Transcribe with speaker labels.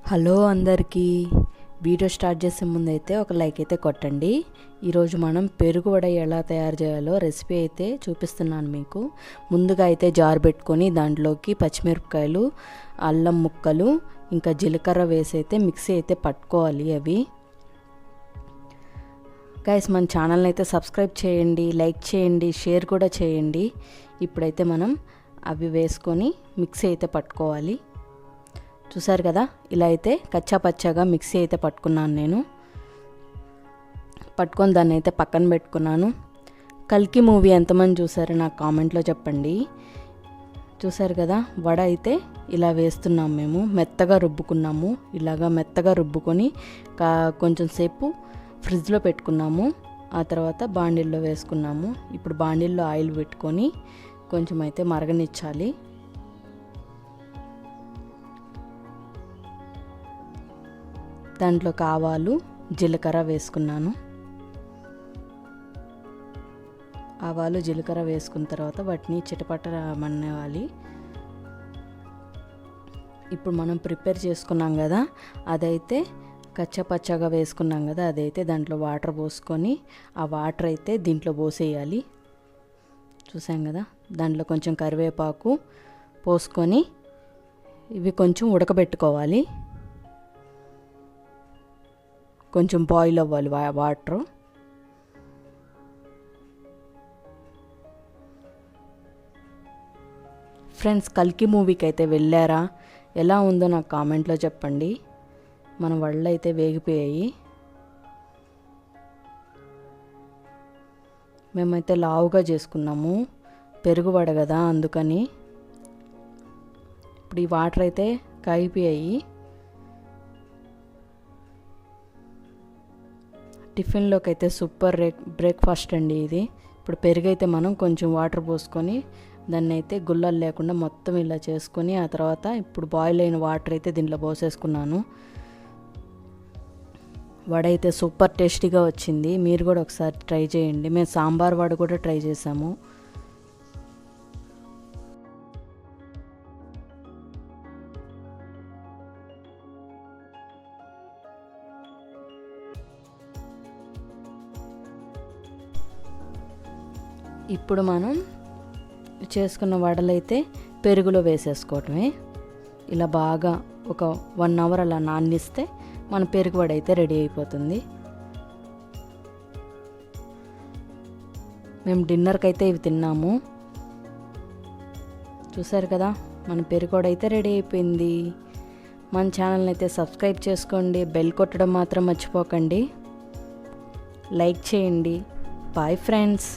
Speaker 1: Hello అందరికీ. Video start చేసే ముందు అయితే ఒక లైక్ అయితే కొట్టండి. ఈరోజు మనం పెరుగు వడ ఎలా తయారు చేయాలో రెసిపీ అయితే చూపిస్తున్నాను మీకు. ముందుగా అయితే జార్ పెట్టుకొని దాంట్లోకి పచ్చిమిరపకాయలు, అల్లం ముక్కలు, ఇంకా జీలకర్ర వేసి అయితే మిక్సీ అయితే పట్టుకోవాలి. అవి గైస్, మన ఛానల్ని అయితే సబ్స్క్రైబ్ చేయండి, లైక్ చేయండి, షేర్ కూడా చేయండి. ఇప్పుడైతే మనం అవి వేసుకొని మిక్సీ అయితే పట్టుకోవాలి. చూసారు కదా, ఇలా అయితే కచ్చా పచ్చాగా మిక్సీ అయితే పట్టుకున్నాను. నేను పట్టుకొని దాన్ని అయితే పక్కన పెట్టుకున్నాను. కల్కి మూవీ ఎంతమంది చూసారో నాకు కామెంట్లో చెప్పండి. చూసారు కదా, వడ అయితే ఇలా వేస్తున్నాం. మేము మెత్తగా రుబ్బుకున్నాము. ఇలాగా మెత్తగా రుబ్బుకొని కొంచెం సేపు ఫ్రిడ్జ్లో పెట్టుకున్నాము. ఆ తర్వాత బాండిల్లో వేసుకున్నాము. ఇప్పుడు బాండిల్లో ఆయిల్ పెట్టుకొని కొంచెం అయితే మరగనిచ్చాలి. దాంట్లోకి ఆవాలు, జీలకర్ర వేసుకున్నాను. ఆవాలు జీలకర్ర వేసుకున్న తర్వాత వాటిని చిటపట మన్నేవాలి. ఇప్పుడు మనం ప్రిపేర్ చేసుకున్నాం కదా, అదైతే కచ్చపచ్చగా వేసుకున్నాం కదా, అదైతే దాంట్లో వాటర్ పోసుకొని ఆ వాటర్ అయితే దీంట్లో పోసేయాలి. చూసాం కదా, దాంట్లో కొంచెం కరివేపాకు పోసుకొని ఇవి కొంచెం ఉడకబెట్టుకోవాలి. కొంచెం బాయిల్ అవ్వాలి వాటర్. ఫ్రెండ్స్, కల్కి మూవీకి అయితే వెళ్ళారా? ఎలా ఉందో నాకు కామెంట్లో చెప్పండి. మన వడలు అయితే వేగిపోయాయి. మేమైతే లావుగా చేసుకున్నాము, పెరుగు వడ కదా, అందుకని. ఇప్పుడు ఈ వాటర్ అయితే కాగిపోయాయి. టిఫిన్లోకి అయితే సూపర్ బ్రేక్ఫాస్ట్ అండి ఇది. ఇప్పుడు పెరుగు అయితే మనం కొంచెం వాటర్ పోసుకొని దాన్ని అయితే గుల్లలు లేకుండా మొత్తం ఇలా చేసుకొని ఆ తర్వాత ఇప్పుడు బాయిల్ అయిన వాటర్ అయితే దీంట్లో పోసేసుకున్నాను. వడ అయితే సూపర్ టేస్టీగా వచ్చింది. మీరు కూడా ఒకసారి ట్రై చేయండి. మేము సాంబార్ వడ కూడా ట్రై చేసాము. ఇప్పుడు మనం చేసుకున్న వడలైతే పెరుగులో వేసేసుకోవటమే. ఇలా బాగా ఒక 1 అవర్ అలా నానిస్తే మన పెరుగు వడ అయితే రెడీ అయిపోతుంది. మేము డిన్నర్కి అయితే ఇవి తిన్నాము. చూసారు కదా, మన పెరుగు వడ అయితే రెడీ అయిపోయింది. మన ఛానల్ని అయితే సబ్స్క్రైబ్ చేసుకోండి, బెల్ కొట్టడం మాత్రం మర్చిపోకండి, లైక్ చేయండి. Bye friends.